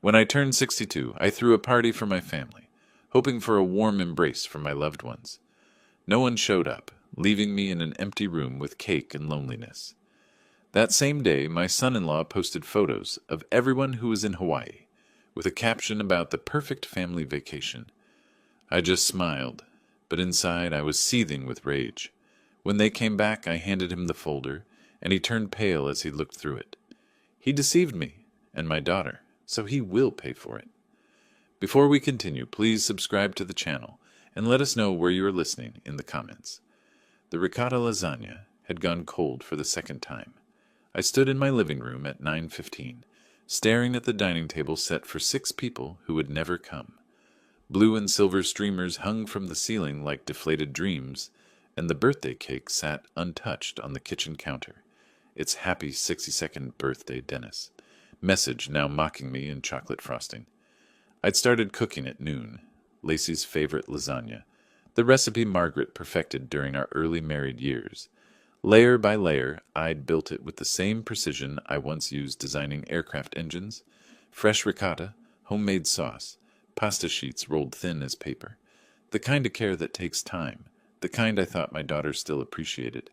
When I turned 62, I threw a party for my family, hoping for a warm embrace from my loved ones. No one showed up, leaving me in an empty room with cake and loneliness. That same day, my son-in-law posted photos of everyone who was in Hawaii, with a caption about the perfect family vacation. I just smiled, but inside I was seething with rage. When they came back, I handed him the folder, and he turned pale as he looked through it. He deceived me, and my daughter, so he will pay for it. Before we continue, please subscribe to the channel, and let us know where you are listening in the comments. The ricotta lasagna had gone cold for the second time. I stood in my living room at 9:15, staring at the dining table set for 6 people who would never come. Blue and silver streamers hung from the ceiling like deflated dreams, and the birthday cake sat untouched on the kitchen counter. It's happy 62nd birthday, Dennis. Message now mocking me in chocolate frosting. I'd started cooking at noon, Lacey's favorite lasagna, the recipe Margaret perfected during our early married years. Layer by layer, I'd built it with the same precision I once used designing aircraft engines. Fresh ricotta, homemade sauce, pasta sheets rolled thin as paper. The kind of care that takes time, the kind I thought my daughter still appreciated.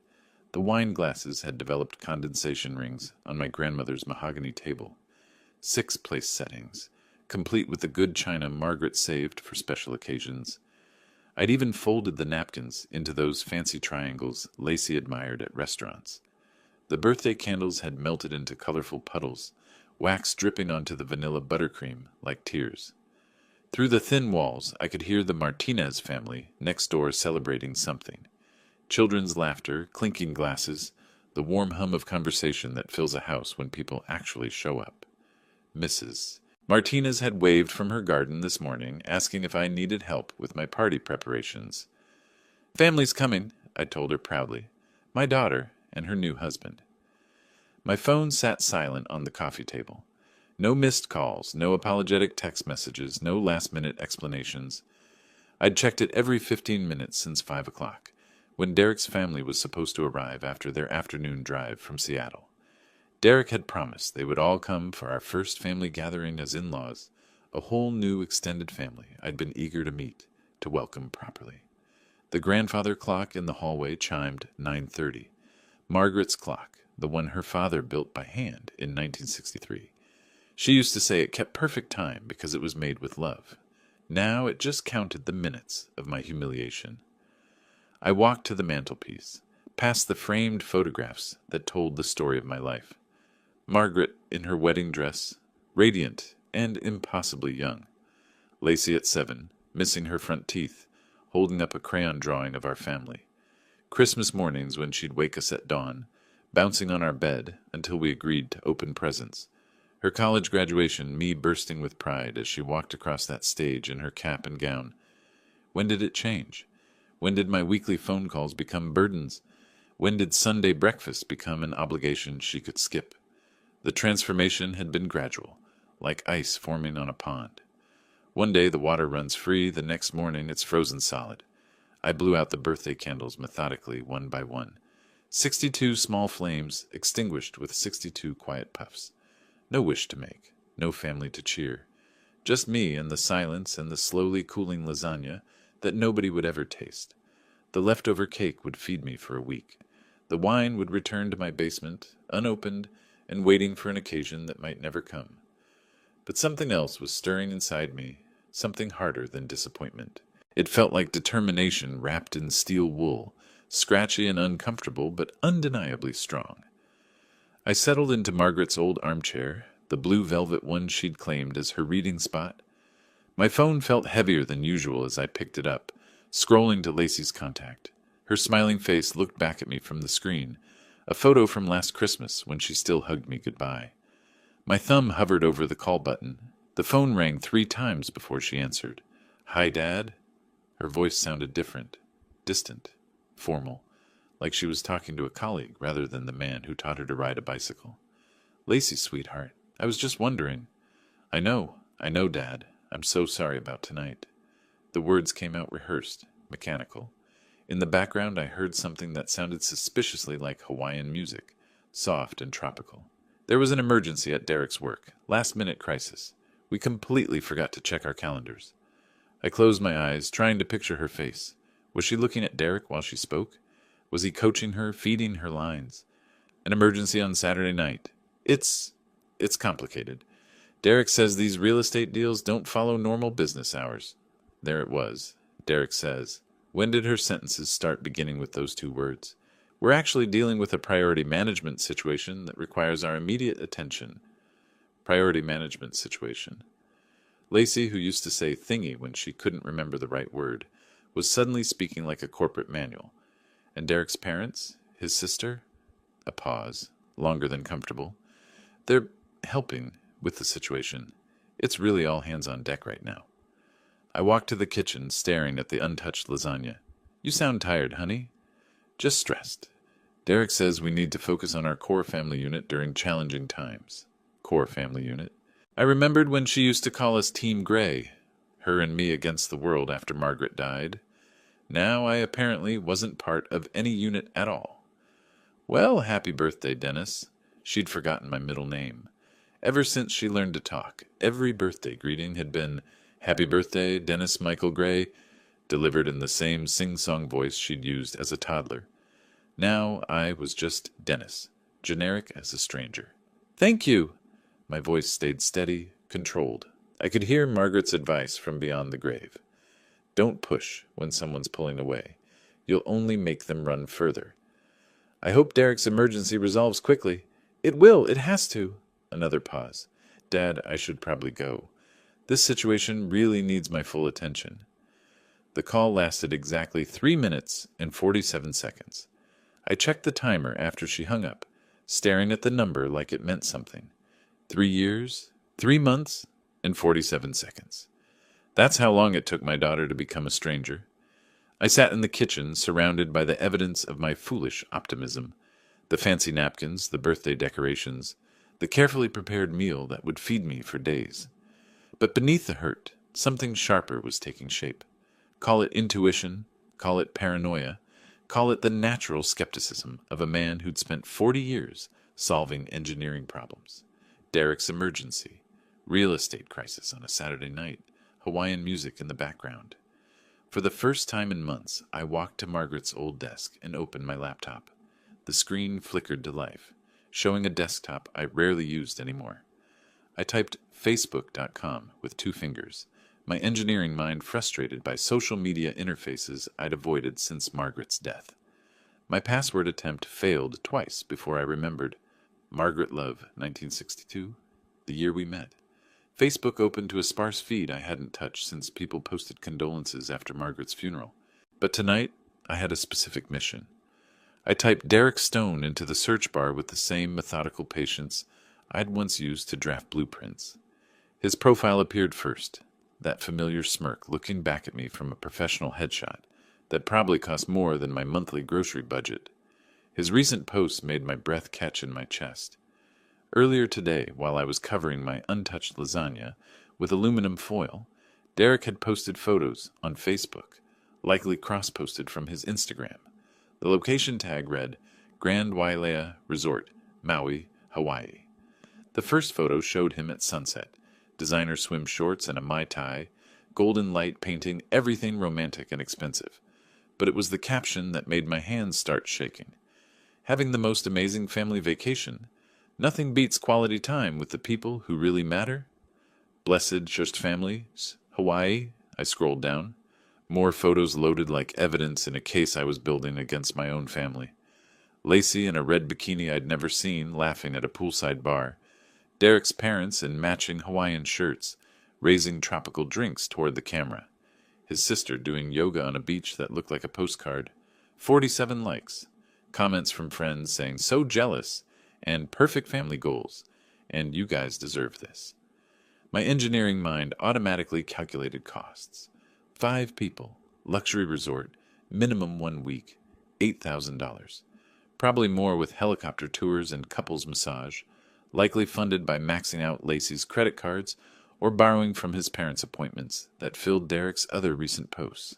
The wine glasses had developed condensation rings on my grandmother's mahogany table. 6 place settings, complete with the good china Margaret saved for special occasions. I'd even folded the napkins into those fancy triangles Lacey admired at restaurants. The birthday candles had melted into colorful puddles, wax dripping onto the vanilla buttercream like tears. Through the thin walls, I could hear the Martinez family next door celebrating something. Children's laughter, clinking glasses, the warm hum of conversation that fills a house when people actually show up. Mrs. Martinez had waved from her garden this morning, asking if I needed help with my party preparations. "Family's coming," I told her proudly. "My daughter and her new husband." My phone sat silent on the coffee table. No missed calls, no apologetic text messages, no last-minute explanations. I'd checked it every 15 minutes since 5 o'clock, when Derek's family was supposed to arrive after their afternoon drive from Seattle. Derek had promised they would all come for our first family gathering as in-laws, a whole new extended family I'd been eager to meet, to welcome properly. The grandfather clock in the hallway chimed 9:30. Margaret's clock, the one her father built by hand in 1963. She used to say it kept perfect time because it was made with love. Now it just counted the minutes of my humiliation. I walked to the mantelpiece, past the framed photographs that told the story of my life. Margaret in her wedding dress, radiant and impossibly young. Lacey at 7, missing her front teeth, holding up a crayon drawing of our family. Christmas mornings when she'd wake us at dawn, bouncing on our bed until we agreed to open presents. Her college graduation, me bursting with pride as she walked across that stage in her cap and gown. When did it change? When did my weekly phone calls become burdens? When did Sunday breakfast become an obligation she could skip? The transformation had been gradual, like ice forming on a pond. One day the water runs free, the next morning it's frozen solid. I blew out the birthday candles methodically, one by one. 62 small flames extinguished with 62 quiet puffs. No wish to make, no family to cheer. Just me and the silence and the slowly cooling lasagna that nobody would ever taste. The leftover cake would feed me for a week. The wine would return to my basement, unopened, and waiting for an occasion that might never come. But something else was stirring inside me, something harder than disappointment. It felt like determination wrapped in steel wool, scratchy and uncomfortable, but undeniably strong. I settled into Margaret's old armchair, the blue velvet one she'd claimed as her reading spot. My phone felt heavier than usual as I picked it up, scrolling to Lacey's contact. Her smiling face looked back at me from the screen, a photo from last Christmas when she still hugged me goodbye. My thumb hovered over the call button. The phone rang 3 times before she answered. "Hi, Dad?" Her voice sounded different, distant, formal, like she was talking to a colleague rather than the man who taught her to ride a bicycle. "Lacey, sweetheart, I was just wondering." I know, Dad. I'm so sorry about tonight." The words came out rehearsed, mechanical. In the background I heard something that sounded suspiciously like Hawaiian music, soft and tropical. "There was an emergency at Derek's work, last-minute crisis. We completely forgot to check our calendars. I closed my eyes, trying to picture her face. Was she looking at Derek while she spoke? Was he coaching her, feeding her lines? An emergency on Saturday night. It's complicated. Derek says these real estate deals don't follow normal business hours. There it was. Derek says. When did her sentences start beginning with those two words? We're actually dealing with a priority management situation that requires our immediate attention. Priority management situation. Lacey, who used to say thingy when she couldn't remember the right word, was suddenly speaking like a corporate manual. And Derek's parents? His sister? A pause, longer than comfortable. They're helping with the situation. It's really all hands on deck right now. I walked to the kitchen, staring at the untouched lasagna. You sound tired, honey. Just stressed. Derek says we need to focus on our core family unit during challenging times. Core family unit. I remembered when she used to call us Team Grey, her and me against the world after Margaret died. Now I apparently wasn't part of any unit at all. Well, happy birthday, Dennis. She'd forgotten my middle name. Ever since she learned to talk, every birthday greeting had been, Happy birthday, Dennis Michael Gray, delivered in the same sing-song voice she'd used as a toddler. Now I was just Dennis, generic as a stranger. Thank you. My voice stayed steady, controlled. I could hear Margaret's advice from beyond the grave. Don't push when someone's pulling away. You'll only make them run further. I hope Derek's emergency resolves quickly. It will, it has to. Another pause. Dad, I should probably go. This situation really needs my full attention. The call lasted exactly 3 minutes and 47 seconds. I checked the timer after she hung up, staring at the number like it meant something. 3 years, 3 months, and 47 seconds. That's how long it took my daughter to become a stranger. I sat in the kitchen, surrounded by the evidence of my foolish optimism. The fancy napkins, the birthday decorations, the carefully prepared meal that would feed me for days. But beneath the hurt, something sharper was taking shape. Call it intuition, call it paranoia, call it the natural skepticism of a man who'd spent 40 years solving engineering problems. Derek's emergency, real estate crisis on a Saturday night, Hawaiian music in the background. For the first time in months, I walked to Margaret's old desk and opened my laptop. The screen flickered to life, showing a desktop I rarely used anymore. I typed facebook.com with 2 fingers, my engineering mind frustrated by social media interfaces I'd avoided since Margaret's death. My password attempt failed twice before I remembered. Margaret Love, 1962, the year we met. Facebook opened to a sparse feed I hadn't touched since people posted condolences after Margaret's funeral. But tonight, I had a specific mission. I typed Derek Stone into the search bar with the same methodical patience I'd once used to draft blueprints. His profile appeared first, that familiar smirk looking back at me from a professional headshot that probably cost more than my monthly grocery budget. His recent posts made my breath catch in my chest. Earlier today, while I was covering my untouched lasagna with aluminum foil, Derek had posted photos on Facebook, likely cross-posted from his Instagram. The location tag read, Grand Wailea Resort, Maui, Hawaii. The first photo showed him at sunset, designer swim shorts and a Mai Tai, golden light painting everything romantic and expensive. But it was the caption that made my hands start shaking. Having the most amazing family vacation, nothing beats quality time with the people who really matter. Blessed just families, Hawaii, I scrolled down. More photos loaded like evidence in a case I was building against my own family. Lacey in a red bikini I'd never seen, laughing at a poolside bar. Derek's parents in matching Hawaiian shirts, raising tropical drinks toward the camera. His sister doing yoga on a beach that looked like a postcard. 47 likes. Comments from friends saying, so jealous, and perfect family goals, and you guys deserve this. My engineering mind automatically calculated costs. 5 people, luxury resort, minimum 1 week, $8,000. Probably more with helicopter tours and couples massage, likely funded by maxing out Lacey's credit cards or borrowing from his parents' appointments that filled Derek's other recent posts.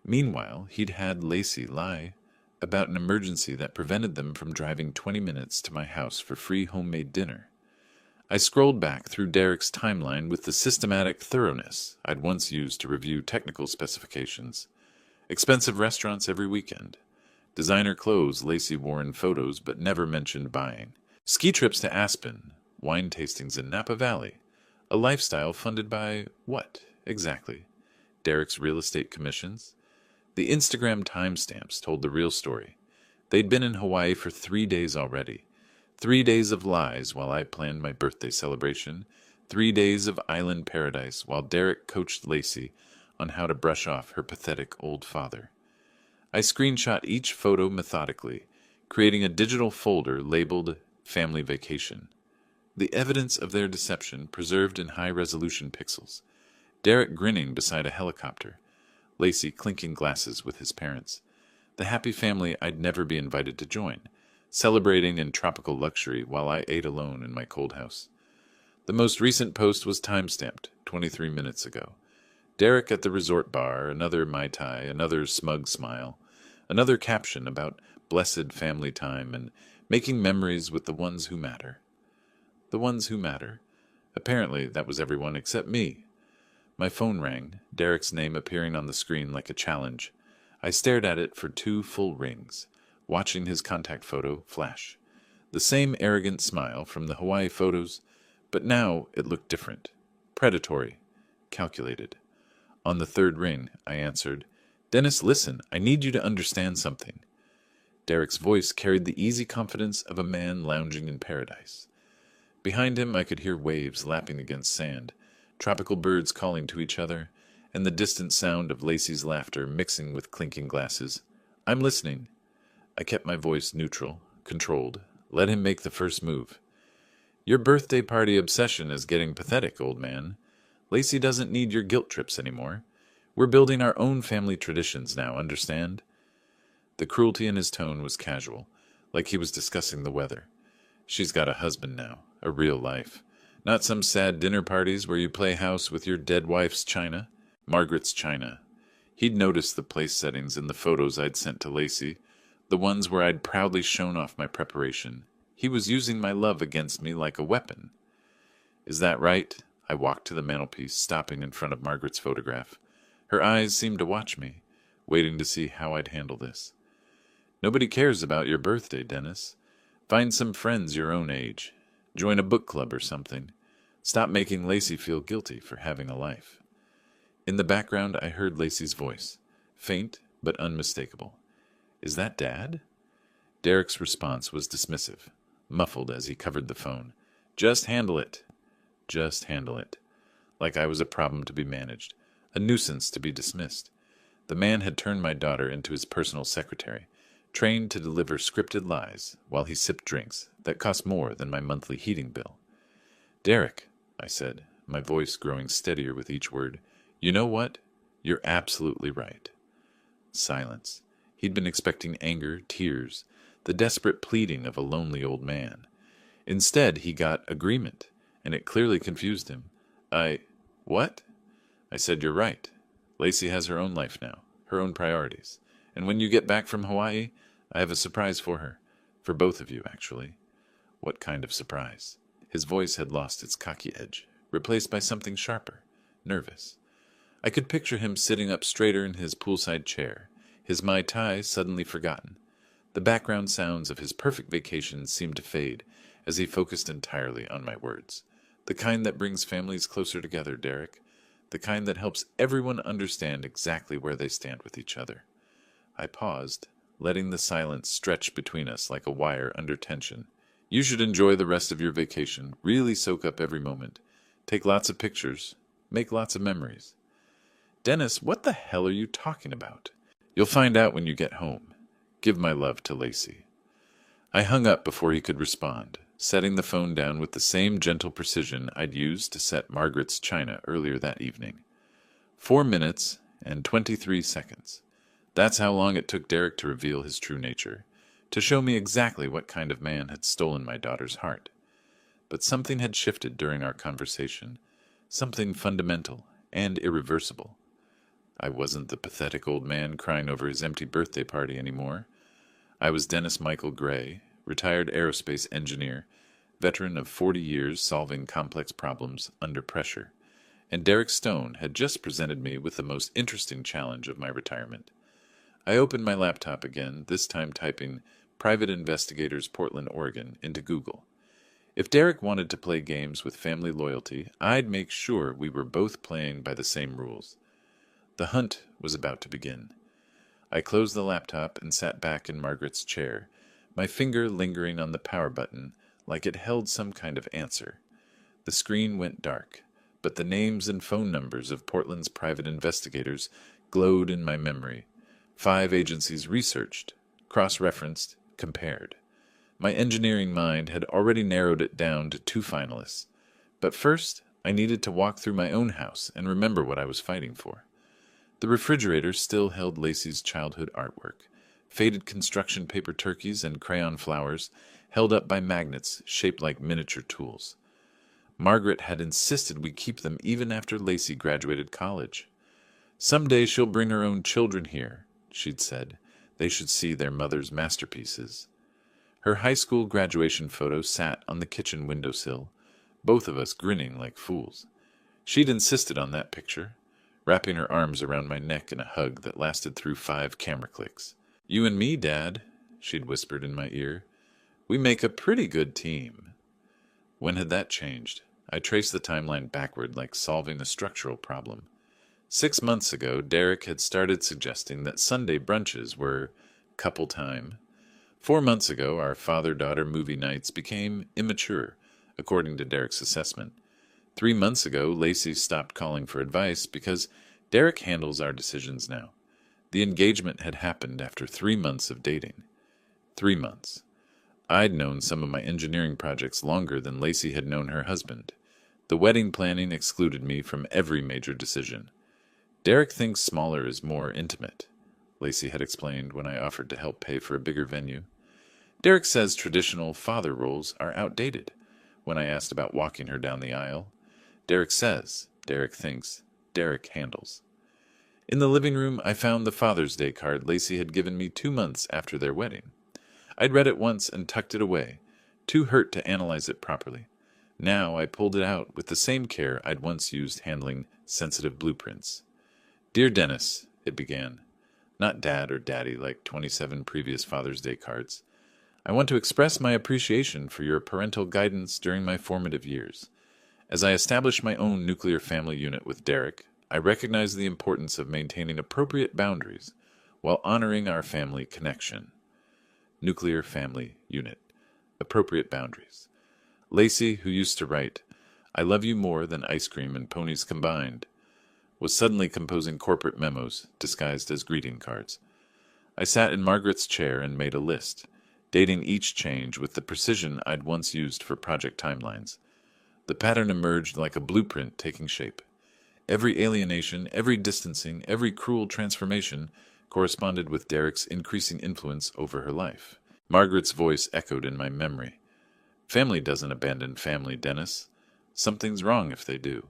Meanwhile, he'd had Lacey lie about an emergency that prevented them from driving 20 minutes to my house for free homemade dinner. I scrolled back through Derek's timeline with the systematic thoroughness I'd once used to review technical specifications. Expensive restaurants every weekend. Designer clothes Lacey wore in photos but never mentioned buying. Ski trips to Aspen. Wine tastings in Napa Valley. A lifestyle funded by what, exactly? Derek's real estate commissions? The Instagram timestamps told the real story. They'd been in Hawaii for 3 days already. 3 days of lies while I planned my birthday celebration. 3 days of island paradise while Derek coached Lacey on how to brush off her pathetic old father. I screenshot each photo methodically, creating a digital folder labeled Family Vacation. The evidence of their deception preserved in high-resolution pixels. Derek grinning beside a helicopter. Lacey clinking glasses with his parents. The happy family I'd never be invited to join, celebrating in tropical luxury while I ate alone in my cold house. The most recent post was time-stamped, 23 minutes ago. Derek at the resort bar, another Mai Tai, another smug smile, another caption about blessed family time and making memories with the ones who matter. The ones who matter. Apparently, that was everyone except me. My phone rang, Derek's name appearing on the screen like a challenge. I stared at it for 2 full rings, watching his contact photo flash. The same arrogant smile from the Hawaii photos, but now it looked different. Predatory. Calculated. On the 3rd ring, I answered, "Dennis, listen, I need you to understand something." Derek's voice carried the easy confidence of a man lounging in paradise. Behind him I could hear waves lapping against sand, tropical birds calling to each other, and the distant sound of Lacey's laughter mixing with clinking glasses. "I'm listening." I kept my voice neutral, controlled, let him make the first move. "Your birthday party obsession is getting pathetic, old man. Lacey doesn't need your guilt trips anymore. We're building our own family traditions now, understand?" The cruelty in his tone was casual, like he was discussing the weather. "She's got a husband now, a real life. Not some sad dinner parties where you play house with your dead wife's china. Margaret's china." He'd noticed the place settings in the photos I'd sent to Lacey, the ones where I'd proudly shown off my preparation. He was using my love against me like a weapon. "Is that right?" I walked to the mantelpiece, stopping in front of Margaret's photograph. Her eyes seemed to watch me, waiting to see how I'd handle this. "Nobody cares about your birthday, Dennis. Find some friends your own age. Join a book club or something. Stop making Lacey feel guilty for having a life." In the background, I heard Lacey's voice, faint but unmistakable. "Is that Dad?" Derek's response was dismissive, muffled as he covered the phone. "Just handle it. Just handle it." Like I was a problem to be managed, a nuisance to be dismissed. The man had turned my daughter into his personal secretary, trained to deliver scripted lies while he sipped drinks that cost more than my monthly heating bill. "Derek," I said, my voice growing steadier with each word, "you know what? You're absolutely right." Silence. He'd been expecting anger, tears, the desperate pleading of a lonely old man. Instead, he got agreement, and it clearly confused him. What?" I said, "You're right. Lacey has her own life now, her own priorities. And when you get back from Hawaii, I have a surprise for her. For both of you, actually." What kind of surprise? His voice had lost its cocky edge, replaced by something sharper, nervous. I could picture him sitting up straighter in his poolside chair, his Mai Tai suddenly forgotten. The background sounds of his perfect vacation seemed to fade as he focused entirely on my words. "The kind that brings families closer together, Derek. The kind that helps everyone understand exactly where they stand with each other." I paused, letting the silence stretch between us like a wire under tension. "You should enjoy the rest of your vacation, really soak up every moment. Take lots of pictures, make lots of memories." "Dennis, what the hell are you talking about?" "You'll find out when you get home. Give my love to Lacey." I hung up before he could respond, setting the phone down with the same gentle precision I'd used to set Margaret's china earlier that evening. 4 minutes and 23 seconds. That's how long it took Derek to reveal his true nature, to show me exactly what kind of man had stolen my daughter's heart. But something had shifted during our conversation, something fundamental and irreversible. I wasn't the pathetic old man crying over his empty birthday party anymore. I was Dennis Michael Gray, retired aerospace engineer, veteran of 40 years solving complex problems under pressure, and Derek Stone had just presented me with the most interesting challenge of my retirement. I opened my laptop again, this time typing Private Investigators Portland, Oregon into Google. If Derek wanted to play games with family loyalty, I'd make sure we were both playing by the same rules. The hunt was about to begin. I closed the laptop and sat back in Margaret's chair, my finger lingering on the power button like it held some kind of answer. The screen went dark, but the names and phone numbers of Portland's private investigators glowed in my memory. 5 agencies researched, cross-referenced, compared. My engineering mind had already narrowed it down to 2 finalists. But first, I needed to walk through my own house and remember what I was fighting for. The refrigerator still held Lacey's childhood artwork, faded construction paper turkeys and crayon flowers held up by magnets shaped like miniature tools. Margaret had insisted we keep them even after Lacey graduated college. "Someday she'll bring her own children here," she'd said. "They should see their mother's masterpieces." Her high school graduation photo sat on the kitchen windowsill, both of us grinning like fools. She'd insisted on that picture, wrapping her arms around my neck in a hug that lasted through 5 camera clicks. "You and me, Dad," she'd whispered in my ear. "We make a pretty good team." When had that changed? I traced the timeline backward like solving a structural problem. 6 months ago, Derek had started suggesting that Sunday brunches were couple time. 4 months ago, our father-daughter movie nights became immature, according to Derek's assessment. 3 months ago, Lacey stopped calling for advice because Derek handles our decisions now. The engagement had happened after 3 months of dating. 3 months. I'd known some of my engineering projects longer than Lacey had known her husband. The wedding planning excluded me from every major decision. "Derek thinks smaller is more intimate," Lacey had explained when I offered to help pay for a bigger venue. "Derek says traditional father roles are outdated," when I asked about walking her down the aisle. "Derek says, Derek thinks, Derek handles." In the living room, I found the Father's Day card Lacey had given me 2 months after their wedding. I'd read it once and tucked it away, too hurt to analyze it properly. Now I pulled it out with the same care I'd once used handling sensitive blueprints. "Dear Dennis," it began. Not Dad or Daddy like 27 previous Father's Day cards. "I want to express my appreciation for your parental guidance during my formative years. As I established my own nuclear family unit with Derek, I recognize the importance of maintaining appropriate boundaries while honoring our family connection." Nuclear family unit. Appropriate boundaries. Lacey, who used to write, "I love you more than ice cream and ponies combined," was suddenly composing corporate memos disguised as greeting cards. I sat in Margaret's chair and made a list, dating each change with the precision I'd once used for project timelines. The pattern emerged like a blueprint taking shape. Every alienation, every distancing, every cruel transformation corresponded with Derek's increasing influence over her life. Margaret's voice echoed in my memory. "Family doesn't abandon family, Dennis. Something's wrong if they do."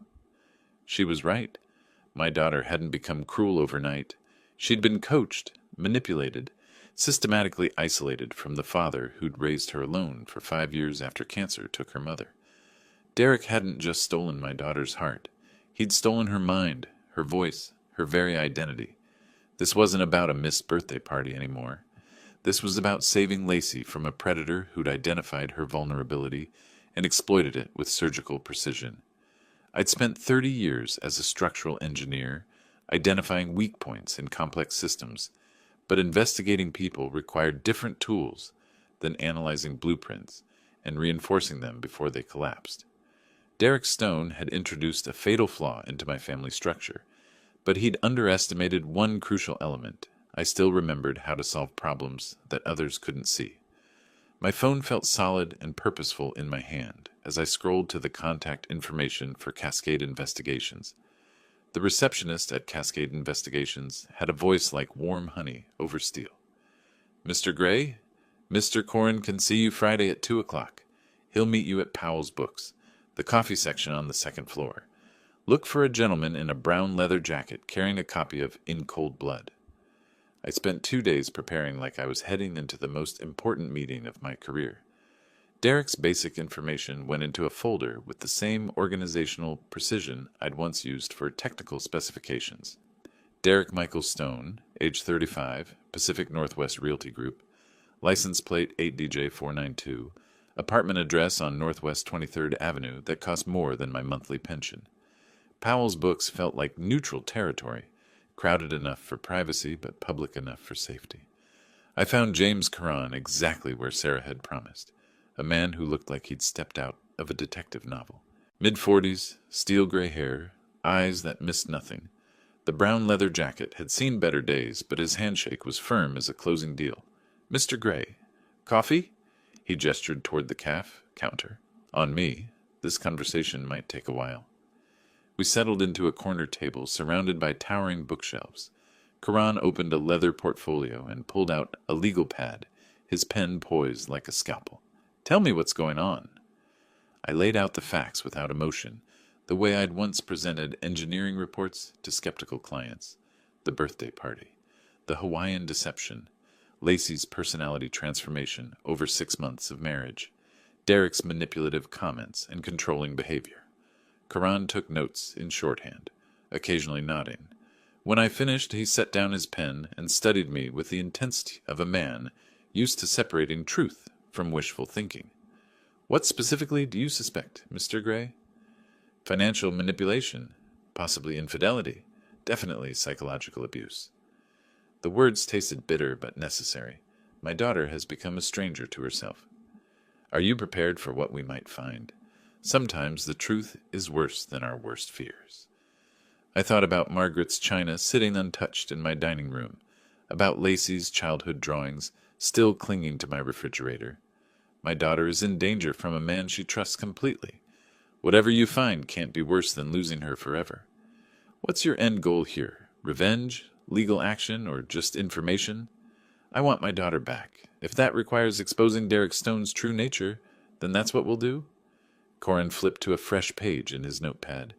She was right. My daughter hadn't become cruel overnight. She'd been coached, manipulated, systematically isolated from the father who'd raised her alone for 5 years after cancer took her mother. Derek hadn't just stolen my daughter's heart. He'd stolen her mind, her voice, her very identity. This wasn't about a missed birthday party anymore. This was about saving Lacey from a predator who'd identified her vulnerability and exploited it with surgical precision. I'd spent 30 years as a structural engineer, identifying weak points in complex systems, but investigating people required different tools than analyzing blueprints and reinforcing them before they collapsed. Derek Stone had introduced a fatal flaw into my family structure, but he'd underestimated one crucial element. I still remembered how to solve problems that others couldn't see. My phone felt solid and purposeful in my hand as I scrolled to the contact information for Cascade Investigations. The receptionist at Cascade Investigations had a voice like warm honey over steel. "Mr. Gray, Mr. Corrin can see you Friday at 2 o'clock. He'll meet you at Powell's Books, the coffee section on the 2nd floor. Look for a gentleman in a brown leather jacket carrying a copy of In Cold Blood." I spent 2 days preparing like I was heading into the most important meeting of my career. Derek's basic information went into a folder with the same organizational precision I'd once used for technical specifications. Derek Michael Stone, age 35, Pacific Northwest Realty Group, license plate 8DJ492, apartment address on Northwest 23rd Avenue that cost more than my monthly pension. Powell's books felt like neutral territory, crowded enough for privacy but public enough for safety. I found James Curran exactly where Sarah had promised, a man who looked like he'd stepped out of a detective novel. Mid-40s, steel gray hair, eyes that missed nothing. The brown leather jacket had seen better days, but his handshake was firm as a closing deal. "Mr. Gray, coffee?" He gestured toward the counter. On me, this conversation might take a while. We settled into a corner table surrounded by towering bookshelves. Karan opened a leather portfolio and pulled out a legal pad, his pen poised like a scalpel. "Tell me what's going on." I laid out the facts without emotion, the way I'd once presented engineering reports to skeptical clients. The birthday party, the Hawaiian deception, Lacey's personality transformation over 6 months of marriage, Derek's manipulative comments and controlling behavior. Karan took notes in shorthand, occasionally nodding. When I finished, he set down his pen and studied me with the intensity of a man used to separating truth from wishful thinking. "What specifically do you suspect, Mr. Gray?" "Financial manipulation, possibly infidelity, definitely psychological abuse." The words tasted bitter but necessary. My daughter has become a stranger to herself. "Are you prepared for what we might find? Sometimes the truth is worse than our worst fears." I thought about Margaret's china sitting untouched in my dining room, about Lacey's childhood drawings still clinging to my refrigerator. My daughter is in danger from a man she trusts completely. Whatever you find can't be worse than losing her forever. What's your end goal here? Revenge? Legal action? Or just information? I want my daughter back. If that requires exposing Derek Stone's true nature, then that's what we'll do. Corin flipped to a fresh page in his notepad.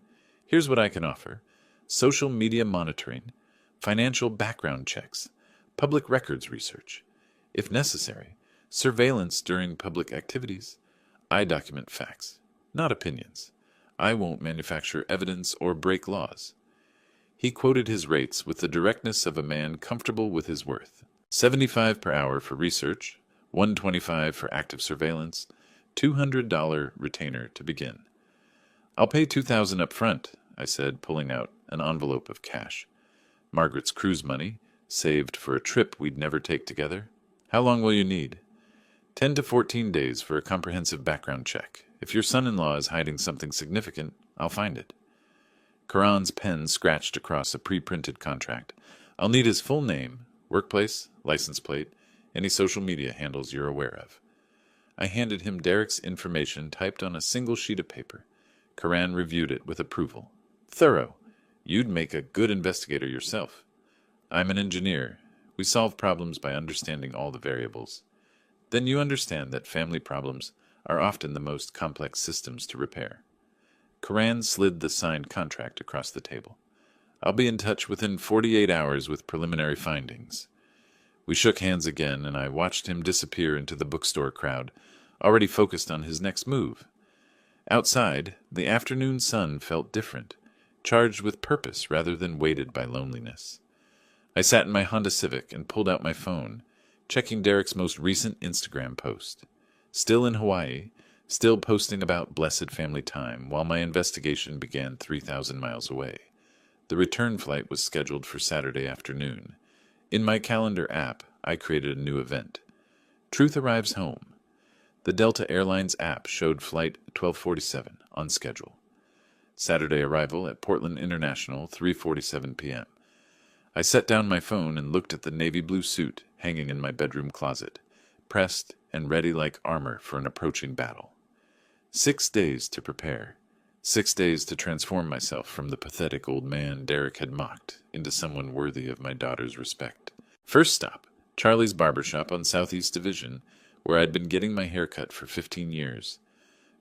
"Here's what I can offer. Social media monitoring, financial background checks, public records research. If necessary, surveillance during public activities. I document facts, not opinions. I won't manufacture evidence or break laws." He quoted his rates with the directness of a man comfortable with his worth. $75 per hour for research, $125 for active surveillance, $200 retainer to begin. "I'll pay $2,000 up front," I said, pulling out an envelope of cash. Margaret's cruise money, saved for a trip we'd never take together. "How long will you need?" 10 to 14 days for a comprehensive background check. If your son-in-law is hiding something significant, I'll find it. Karan's pen scratched across a pre-printed contract. "I'll need his full name, workplace, license plate, any social media handles you're aware of." I handed him Derek's information typed on a single sheet of paper. Karan reviewed it with approval. "Thorough. You'd make a good investigator yourself." "I'm an engineer. We solve problems by understanding all the variables." "Then you understand that family problems are often the most complex systems to repair." Karan slid the signed contract across the table. "I'll be in touch within 48 hours with preliminary findings." We shook hands again, and I watched him disappear into the bookstore crowd, already focused on his next move. Outside, the afternoon sun felt different, charged with purpose rather than weighted by loneliness. I sat in my Honda Civic and pulled out my phone, checking Derek's most recent Instagram post. Still in Hawaii, still posting about blessed family time, while my investigation began 3,000 miles away. The return flight was scheduled for Saturday afternoon. In my calendar app, I created a new event. Truth arrives home. The Delta Airlines app showed flight 1247 on schedule. Saturday arrival at Portland International, 3:47 p.m. I set down my phone and looked at the navy blue suit hanging in my bedroom closet, pressed and ready like armor for an approaching battle. 6 days to prepare. 6 days to transform myself from the pathetic old man Derek had mocked into someone worthy of my daughter's respect. First stop, Charlie's Barbershop on Southeast Division, where I'd been getting my hair cut for 15 years.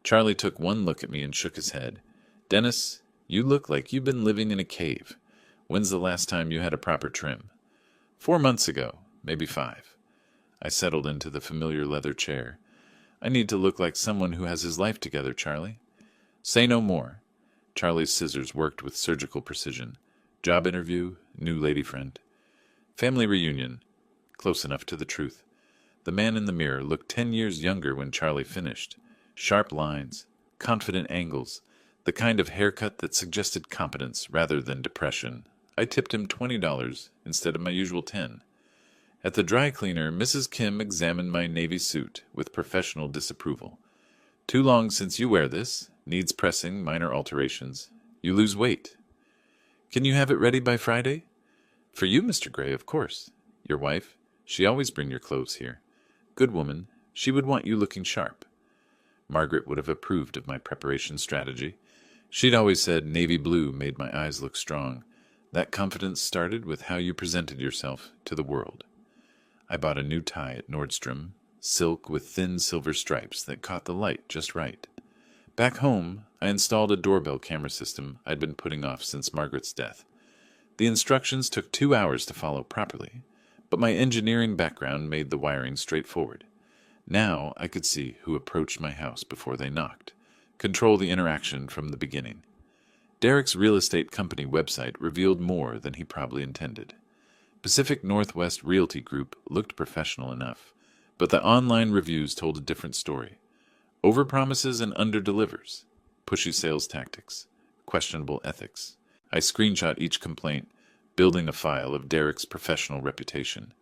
Charlie took one look at me and shook his head. "Dennis, you look like you've been living in a cave. When's the last time you had a proper trim?" 4 months ago, maybe 5. I settled into the familiar leather chair. I need to look like someone who has his life together, Charlie. Say no more. Charlie's scissors worked with surgical precision. Job interview, new lady friend. Family reunion. Close enough to the truth. The man in the mirror looked 10 years younger when Charlie finished. Sharp lines, confident angles, the kind of haircut that suggested competence rather than depression. I tipped him $20 instead of my usual 10. At the dry cleaner, Mrs. Kim examined my navy suit with professional disapproval. Too long since you wear this. Needs pressing, minor alterations. You lose weight. Can you have it ready by Friday? For you, Mr. Gray, of course. Your wife, she always bring your clothes here. Good woman, she would want you looking sharp. Margaret would have approved of my preparation strategy. She'd always said navy blue made my eyes look strong. That confidence started with how you presented yourself to the world. I bought a new tie at Nordstrom, silk with thin silver stripes that caught the light just right. Back home, I installed a doorbell camera system I'd been putting off since Margaret's death. The instructions took 2 hours to follow properly, but my engineering background made the wiring straightforward. Now I could see who approached my house before they knocked, control the interaction from the beginning. Derek's real estate company website revealed more than he probably intended. Pacific Northwest Realty Group looked professional enough, but the online reviews told a different story. Overpromises and underdelivers, pushy sales tactics, questionable ethics. I screenshot each complaint, building a file of Derek's professional reputation.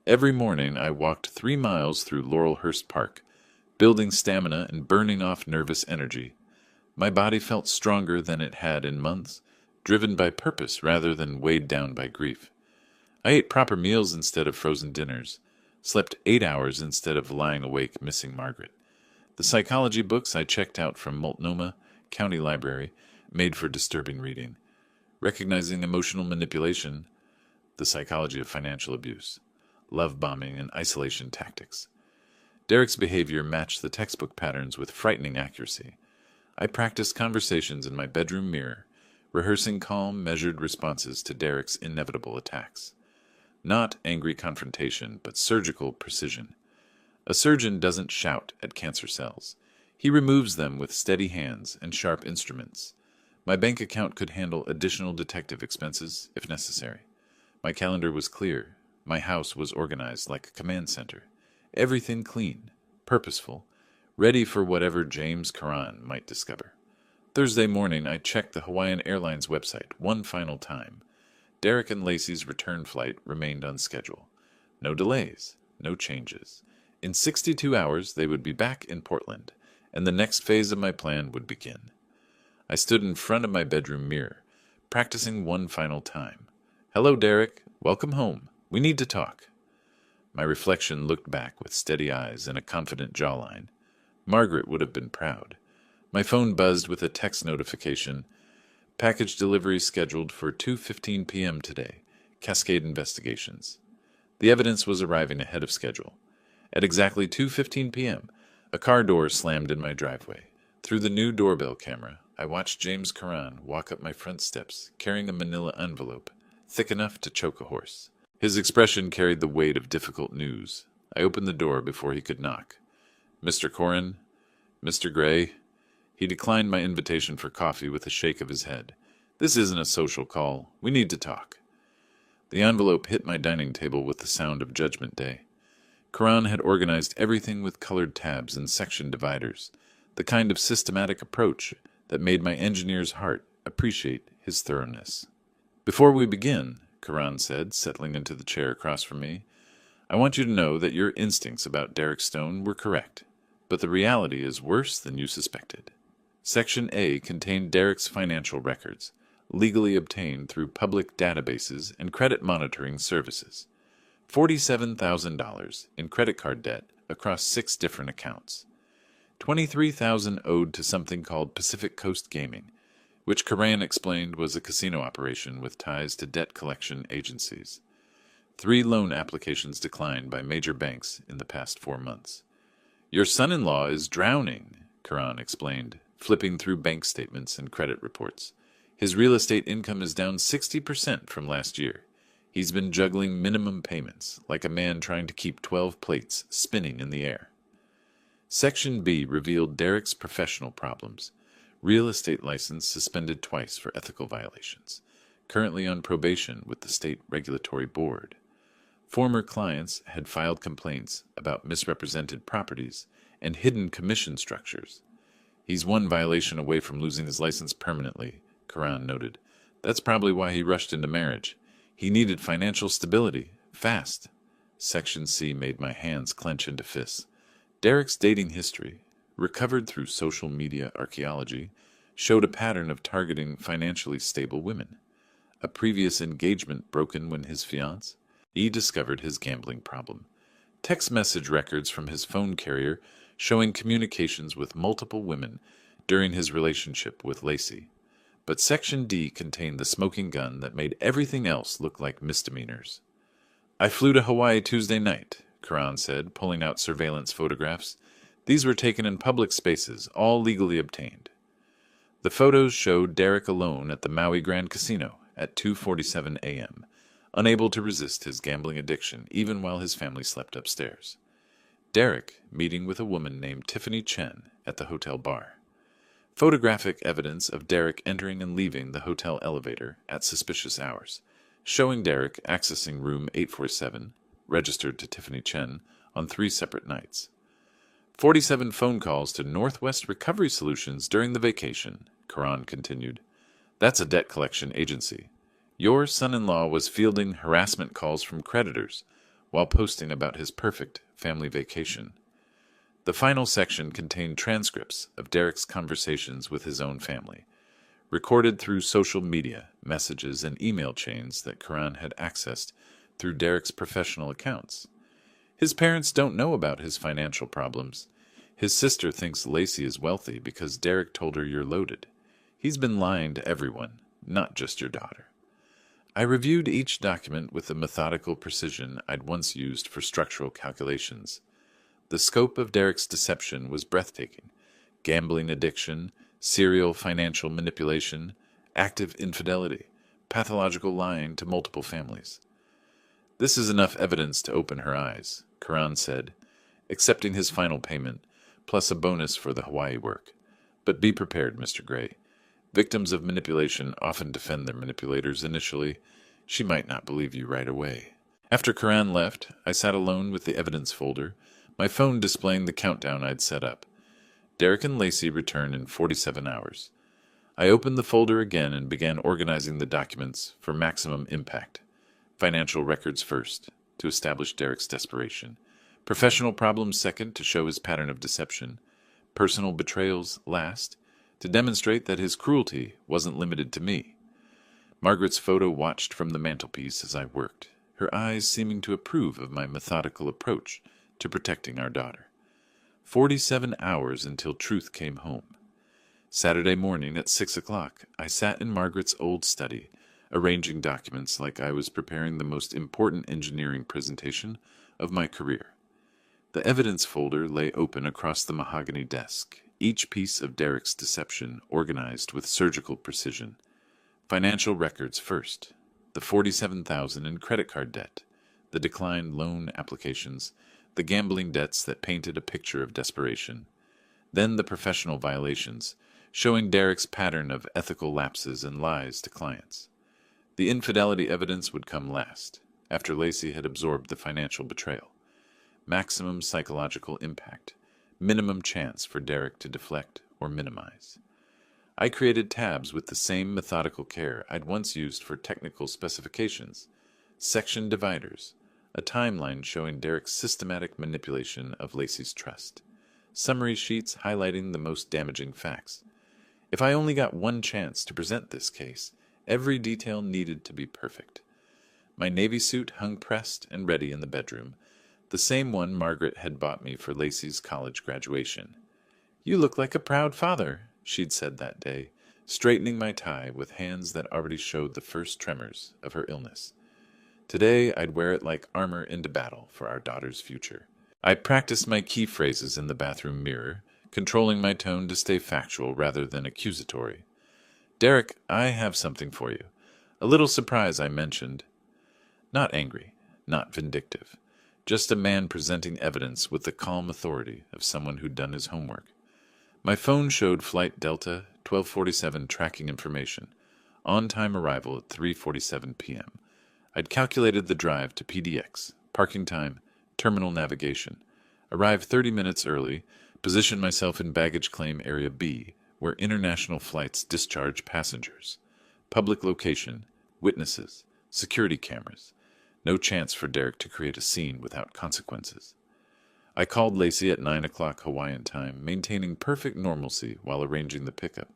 Every morning I walked 3 miles through Laurelhurst Park, building stamina and burning off nervous energy. My body felt stronger than it had in months, driven by purpose rather than weighed down by grief. I ate proper meals instead of frozen dinners, slept 8 hours instead of lying awake missing Margaret. The psychology books I checked out from Multnomah County Library made for disturbing reading. Recognizing emotional manipulation, the psychology of financial abuse, love bombing, and isolation tactics. Derek's behavior matched the textbook patterns with frightening accuracy. I practiced conversations in my bedroom mirror, rehearsing calm, measured responses to Derek's inevitable attacks. Not angry confrontation, but surgical precision. A surgeon doesn't shout at cancer cells. He removes them with steady hands and sharp instruments. My bank account could handle additional detective expenses if necessary. My calendar was clear. My house was organized like a command center. Everything clean, purposeful, ready for whatever James Karan might discover. Thursday morning, I checked the Hawaiian Airlines website one final time. Derek and Lacey's return flight remained on schedule. No delays, no changes. In 62 hours, they would be back in Portland, and the next phase of my plan would begin. I stood in front of my bedroom mirror, practicing one final time. Hello, Derek. Welcome home. We need to talk. My reflection looked back with steady eyes and a confident jawline. Margaret would have been proud. My phone buzzed with a text notification. Package delivery scheduled for 2:15 p.m. today. Cascade Investigations. The evidence was arriving ahead of schedule. At exactly 2:15 p.m., a car door slammed in my driveway. Through the new doorbell camera, I watched James Karan walk up my front steps, carrying a manila envelope, thick enough to choke a horse. His expression carried the weight of difficult news. I opened the door before he could knock. Mr. Corin? Mr. Gray? He declined my invitation for coffee with a shake of his head. This isn't a social call. We need to talk. The envelope hit my dining table with the sound of Judgment Day. Karan had organized everything with colored tabs and section dividers, the kind of systematic approach that made my engineer's heart appreciate his thoroughness. Before we begin, Karan said, settling into the chair across from me, I want you to know that your instincts about Derek Stone were correct, but the reality is worse than you suspected. Section A contained Derek's financial records, legally obtained through public databases and credit monitoring services. $47,000 in credit card debt across 6 different accounts. $23,000 owed to something called Pacific Coast Gaming, which Karan explained was a casino operation with ties to debt collection agencies. 3 loan applications declined by major banks in the past 4 months. Your son-in-law is drowning, Karan explained, flipping through bank statements and credit reports. His real estate income is down 60% from last year. He's been juggling minimum payments, like a man trying to keep 12 plates spinning in the air. Section B revealed Derek's professional problems. Real estate license suspended twice for ethical violations. Currently on probation with the State Regulatory Board. Former clients had filed complaints about misrepresented properties and hidden commission structures. He's one violation away from losing his license permanently, Karan noted. That's probably why he rushed into marriage. He needed financial stability, fast. Section C made my hands clench into fists. Derek's dating history, recovered through social media archaeology, showed a pattern of targeting financially stable women. A previous engagement broken when his fiancé discovered his gambling problem. Text message records from his phone carrier showing communications with multiple women during his relationship with Lacey. But Section D contained the smoking gun that made everything else look like misdemeanors. I flew to Hawaii Tuesday night, Karan said, pulling out surveillance photographs. These were taken in public spaces, all legally obtained. The photos showed Derek alone at the Maui Grand Casino at 2:47 a.m., unable to resist his gambling addiction even while his family slept upstairs. Derek meeting with a woman named Tiffany Chen at the hotel bar. Photographic evidence of Derek entering and leaving the hotel elevator at suspicious hours, showing Derek accessing room 847, registered to Tiffany Chen, on 3 separate nights. 47 phone calls to Northwest Recovery Solutions during the vacation, Karan continued. That's a debt collection agency. Your son-in-law was fielding harassment calls from creditors while posting about his perfect family vacation. The final section contained transcripts of Derek's conversations with his own family, recorded through social media, messages, and email chains that Karan had accessed through Derek's professional accounts. His parents don't know about his financial problems. His sister thinks Lacey is wealthy because Derek told her you're loaded. He's been lying to everyone, not just your daughter. I reviewed each document with the methodical precision I'd once used for structural calculations. The scope of Derek's deception was breathtaking. Gambling addiction, serial financial manipulation, active infidelity, pathological lying to multiple families. This is enough evidence to open her eyes, Karan said, accepting his final payment, plus a bonus for the Hawaii work. But be prepared, Mr. Gray. Victims of manipulation often defend their manipulators initially. She might not believe you right away. After Karan left, I sat alone with the evidence folder, my phone displaying the countdown I'd set up. Derek and Lacey returned in 47 hours. I opened the folder again and began organizing the documents for maximum impact. Financial records first, to establish Derek's desperation. Professional problems second, to show his pattern of deception. Personal betrayals last, to demonstrate that his cruelty wasn't limited to me. Margaret's photo watched from the mantelpiece as I worked, her eyes seeming to approve of my methodical approach to protecting our daughter. 47 hours until truth came home. Saturday morning at 6 o'clock, I sat in Margaret's old study, arranging documents like I was preparing the most important engineering presentation of my career. The evidence folder lay open across the mahogany desk, each piece of Derek's deception organized with surgical precision. Financial records first, the $47,000 in credit card debt, the declined loan applications, the gambling debts that painted a picture of desperation. Then the professional violations, showing Derek's pattern of ethical lapses and lies to clients. The infidelity evidence would come last, after Lacey had absorbed the financial betrayal. Maximum psychological impact, minimum chance for Derek to deflect or minimize. I created tabs with the same methodical care I'd once used for technical specifications, section dividers, a timeline showing Derek's systematic manipulation of Lacey's trust, summary sheets highlighting the most damaging facts. If I only got one chance to present this case, every detail needed to be perfect. My navy suit hung pressed and ready in the bedroom, the same one Margaret had bought me for Lacey's college graduation. "You look like a proud father," she'd said that day, straightening my tie with hands that already showed the first tremors of her illness. Today I'd wear it like armor into battle for our daughter's future. I practiced my key phrases in the bathroom mirror, controlling my tone to stay factual rather than accusatory. "Derek, I have something for you. A little surprise," I mentioned. Not angry, not vindictive. just a man presenting evidence with the calm authority of someone who'd done his homework. My phone showed Flight Delta 1247 tracking information, on-time arrival at 3:47 p.m. I'd calculated the drive to PDX, parking time, terminal navigation, arrived 30 minutes early, positioned myself in baggage claim area B, where international flights discharge passengers. Public location, witnesses, security cameras. No chance for Derek to create a scene without consequences. I called Lacey at 9 o'clock Hawaiian time, maintaining perfect normalcy while arranging the pickup.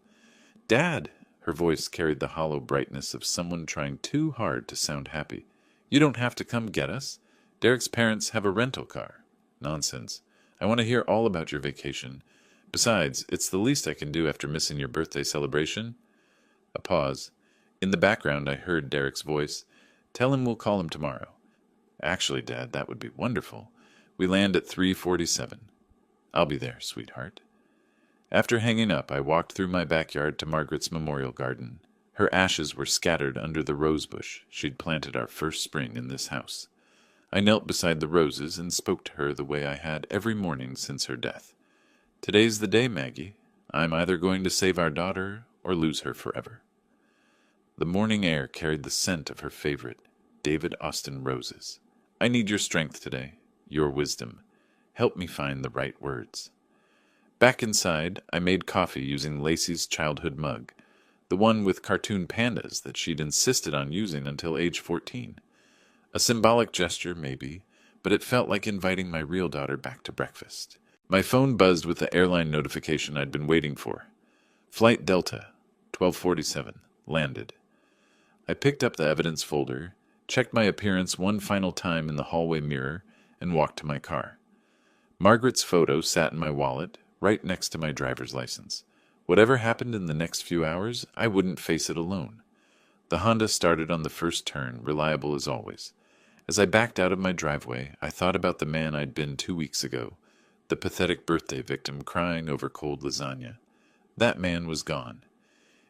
"Dad," her voice carried the hollow brightness of someone trying too hard to sound happy. "You don't have to come get us. Derek's parents have a rental car." "Nonsense. I want to hear all about your vacation. Besides, it's the least I can do after missing your birthday celebration." A pause. In the background I heard Derek's voice. "Tell him we'll call him tomorrow." "Actually, Dad, that would be wonderful. We land at 3:47. "I'll be there, sweetheart." After hanging up, I walked through my backyard to Margaret's memorial garden. Her ashes were scattered under the rose bush she'd planted our first spring in this house. I knelt beside the roses and spoke to her the way I had every morning since her death. "Today's the day, Maggie. I'm either going to save our daughter or lose her forever." The morning air carried the scent of her favorite, David Austin roses. "I need your strength today, your wisdom. Help me find the right words." Back inside, I made coffee using Lacey's childhood mug, the one with cartoon pandas that she'd insisted on using until age 14. A symbolic gesture, maybe, but it felt like inviting my real daughter back to breakfast. My phone buzzed with the airline notification I'd been waiting for. Flight Delta, 1247, landed. I picked up the evidence folder, checked my appearance one final time in the hallway mirror, and walked to my car. Margaret's photo sat in my wallet, right next to my driver's license. Whatever happened in the next few hours, I wouldn't face it alone. The Honda started on the first turn, reliable as always. As I backed out of my driveway, I thought about the man I'd been 2 weeks ago, the pathetic birthday victim crying over cold lasagna. That man was gone.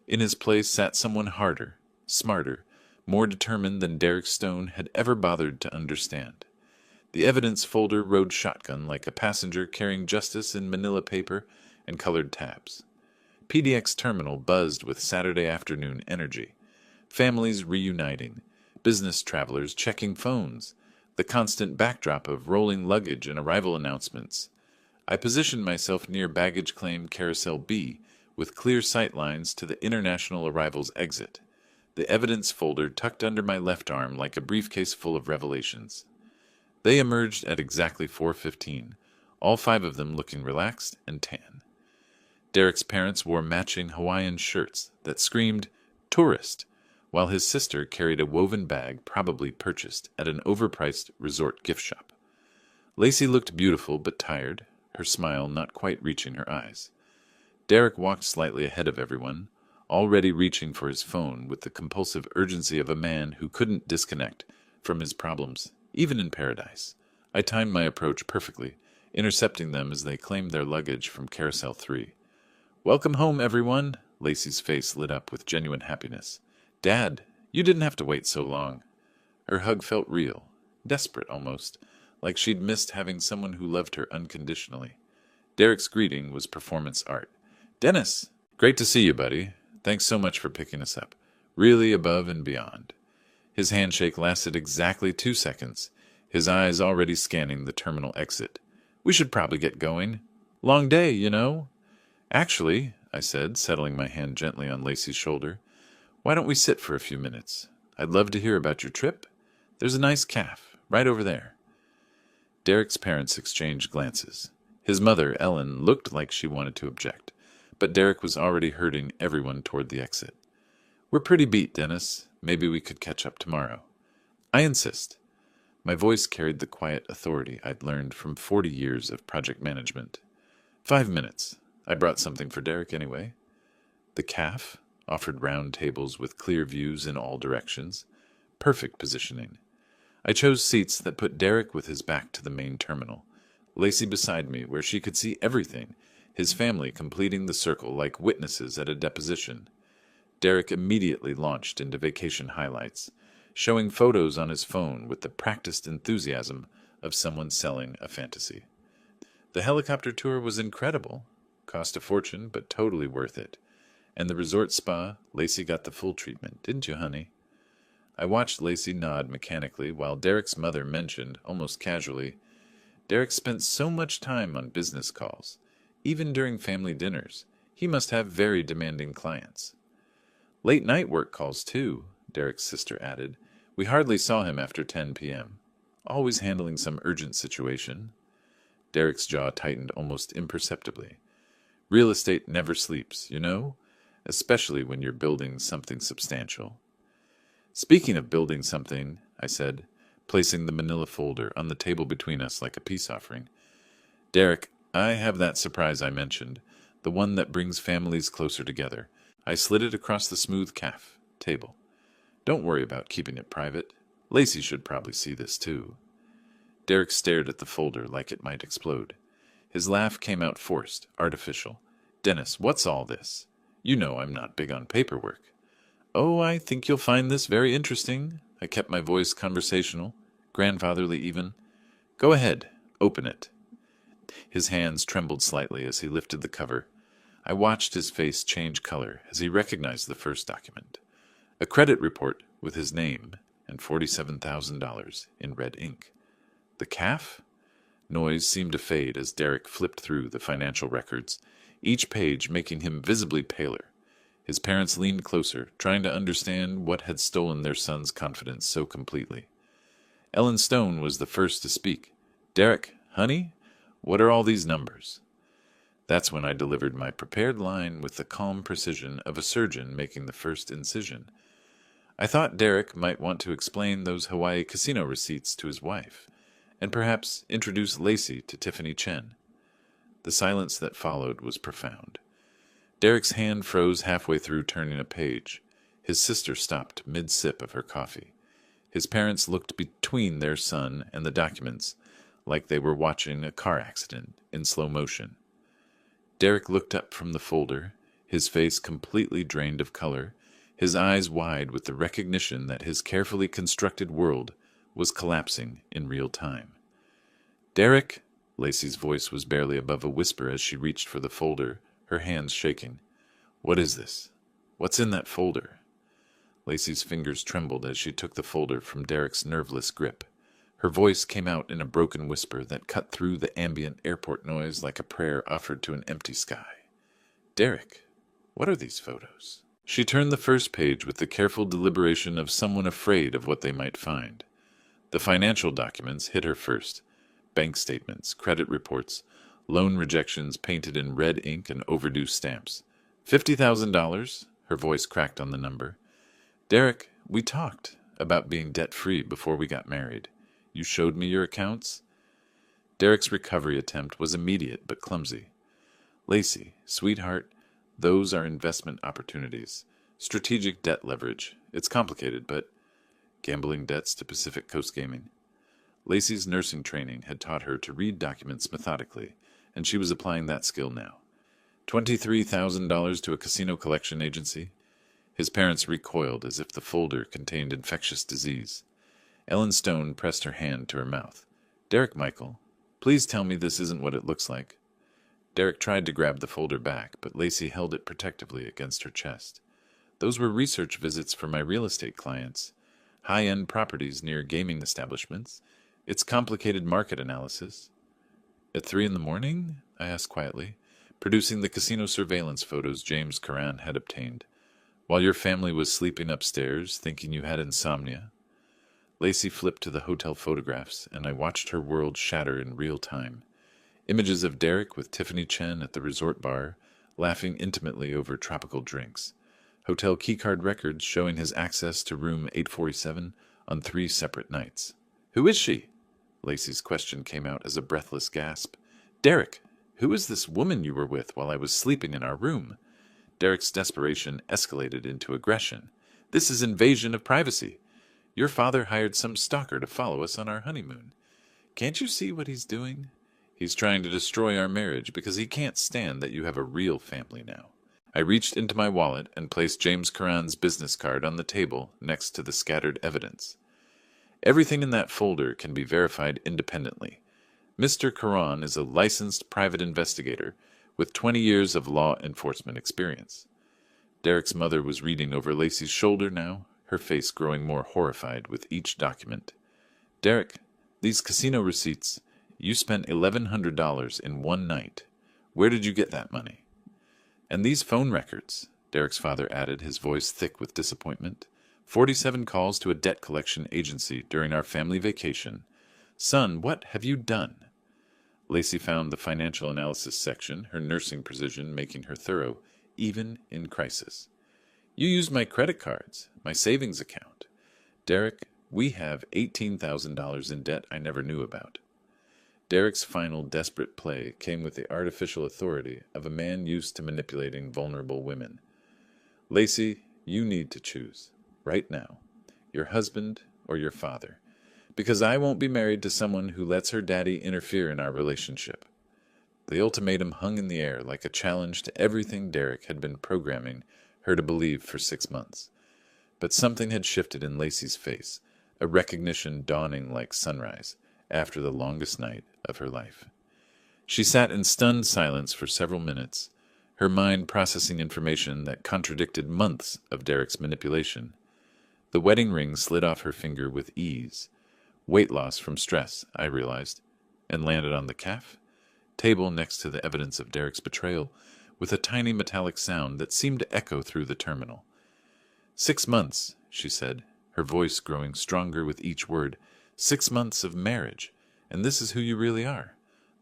In his place sat someone harder, smarter, more determined than Derek Stone had ever bothered to understand. The evidence folder rode shotgun like a passenger carrying justice in manila paper and colored tabs. PDX terminal buzzed with Saturday afternoon energy. Families reuniting, business travelers checking phones, the constant backdrop of rolling luggage and arrival announcements. I positioned myself near baggage claim carousel B, with clear sight lines to the international arrivals exit. The evidence folder tucked under my left arm like a briefcase full of revelations. They emerged at exactly 4:15, all 5 of them looking relaxed and tan. Derek's parents wore matching Hawaiian shirts that screamed, "Tourist," while his sister carried a woven bag probably purchased at an overpriced resort gift shop. Lacey looked beautiful but tired, her smile not quite reaching her eyes. Derek walked slightly ahead of everyone, already reaching for his phone with the compulsive urgency of a man who couldn't disconnect from his problems, even in paradise. I timed my approach perfectly, intercepting them as they claimed their luggage from Carousel 3. "Welcome home, everyone!" Lacey's face lit up with genuine happiness. "Dad, you didn't have to wait so long." Her hug felt real, desperate almost, like she'd missed having someone who loved her unconditionally. Derek's greeting was performance art. "Dennis, great to see you, buddy. Thanks so much for picking us up. Really above and beyond." His handshake lasted exactly 2 seconds, his eyes already scanning the terminal exit. "We should probably get going. Long day, you know." "Actually," I said, settling my hand gently on Lacey's shoulder, "why don't we sit for a few minutes? I'd love to hear about your trip. There's a nice cafe right over there." Derek's parents exchanged glances. His mother, Ellen, looked like she wanted to object, but Derek was already herding everyone toward the exit. "We're pretty beat, Dennis. Maybe we could catch up tomorrow." "I insist." My voice carried the quiet authority I'd learned from 40 years of project management. 5 minutes. I brought something for Derek anyway. The cafe offered round tables with clear views in all directions. Perfect positioning. I chose seats that put Derek with his back to the main terminal, Lacey beside me where she could see everything, his family completing the circle like witnesses at a deposition. Derek immediately launched into vacation highlights, showing photos on his phone with the practiced enthusiasm of someone selling a fantasy. The helicopter tour was incredible. Cost a fortune, but totally worth it. And the resort spa, Lacey got the full treatment, didn't you, honey? I watched Lacey nod mechanically while Derek's mother mentioned, almost casually, Derek spent so much time on business calls. Even during family dinners, he must have very demanding clients. Late night work calls, too, Derek's sister added. We hardly saw him after 10 p.m. Always handling some urgent situation. Derek's jaw tightened almost imperceptibly. Real estate never sleeps, you know? Especially when you're building something substantial. Speaking of building something, I said, placing the manila folder on the table between us like a peace offering. Derek, I have that surprise I mentioned, the one that brings families closer together. I slid it across the smooth calf table. Don't worry about keeping it private. Lacey should probably see this too. Derek stared at the folder like it might explode. His laugh came out forced, artificial. Dennis, what's all this? You know I'm not big on paperwork. Oh, I think you'll find this very interesting. I kept my voice conversational, grandfatherly even. Go ahead, open it. His hands trembled slightly as he lifted the cover. I watched his face change color as he recognized the first document. A credit report with his name and $47,000 in red ink. The calf? Noise seemed to fade as Derek flipped through the financial records, each page making him visibly paler. His parents leaned closer, trying to understand what had stolen their son's confidence so completely. Ellen Stone was the first to speak. Derek, honey, what are all these numbers? That's when I delivered my prepared line with the calm precision of a surgeon making the first incision. I thought Derek might want to explain those Hawaii casino receipts to his wife, and perhaps introduce Lacey to Tiffany Chen. The silence that followed was profound. Derek's hand froze halfway through turning a page. His sister stopped mid-sip of her coffee. His parents looked between their son and the documents like they were watching a car accident in slow motion. Derek looked up from the folder, his face completely drained of color, his eyes wide with the recognition that his carefully constructed world was collapsing in real time. Derek, Lacey's voice was barely above a whisper as she reached for the folder, her hands shaking. What is this? What's in that folder? Lacey's fingers trembled as she took the folder from Derek's nerveless grip. Her voice came out in a broken whisper that cut through the ambient airport noise like a prayer offered to an empty sky. Derek, what are these photos? She turned the first page with the careful deliberation of someone afraid of what they might find. The financial documents hit her first. Bank statements, credit reports, loan rejections painted in red ink and overdue stamps. $50,000, her voice cracked on the number. Derek, we talked about being debt-free before we got married. You showed me your accounts? Derek's recovery attempt was immediate but clumsy. Lacey, sweetheart, those are investment opportunities. Strategic debt leverage. It's complicated, but gambling debts to Pacific Coast Gaming. Lacey's nursing training had taught her to read documents methodically, and she was applying that skill now. $23,000 to a casino collection agency. His parents recoiled as if the folder contained infectious disease. Ellen Stone pressed her hand to her mouth. Derek Michael, please tell me this isn't what it looks like. Derek tried to grab the folder back, but Lacey held it protectively against her chest. Those were research visits for my real estate clients. High-end properties near gaming establishments. It's complicated market analysis. At 3 a.m, I asked quietly, producing the casino surveillance photos James Curran had obtained, while your family was sleeping upstairs, thinking you had insomnia. Lacey flipped to the hotel photographs, and I watched her world shatter in real time. Images of Derek with Tiffany Chen at the resort bar, laughing intimately over tropical drinks. Hotel keycard records showing his access to room 847 on 3 separate nights. Who is she? Lacey's question came out as a breathless gasp. Derek, who is this woman you were with while I was sleeping in our room? Derek's desperation escalated into aggression. This is invasion of privacy. Your father hired some stalker to follow us on our honeymoon. Can't you see what he's doing? He's trying to destroy our marriage because he can't stand that you have a real family now. I reached into my wallet and placed James Curran's business card on the table next to the scattered evidence. Everything in that folder can be verified independently. Mr. Caron is a licensed private investigator with 20 years of law enforcement experience. Derek's mother was reading over Lacey's shoulder now, her face growing more horrified with each document. Derek, these casino receipts, you spent $1,100 in one night. Where did you get that money? And these phone records, Derek's father added, his voice thick with disappointment. 47 calls to a debt collection agency during our family vacation. Son, what have you done? Lacey found the financial analysis section, her nursing precision making her thorough, even in crisis. You used my credit cards, my savings account. Derek, we have $18,000 in debt I never knew about. Derek's final desperate play came with the artificial authority of a man used to manipulating vulnerable women. Lacey, you need to choose, right now, your husband or your father, because I won't be married to someone who lets her daddy interfere in our relationship. The ultimatum hung in the air like a challenge to everything Derek had been programming her to believe for 6 months. But something had shifted in Lacey's face, a recognition dawning like sunrise after the longest night of her life. She sat in stunned silence for several minutes, her mind processing information that contradicted months of Derek's manipulation. The wedding ring slid off her finger with ease. Weight loss from stress, I realized, and landed on the calf table next to the evidence of Derek's betrayal with a tiny metallic sound that seemed to echo through the terminal. 6 months, she said, her voice growing stronger with each word. 6 months of marriage, and this is who you really are.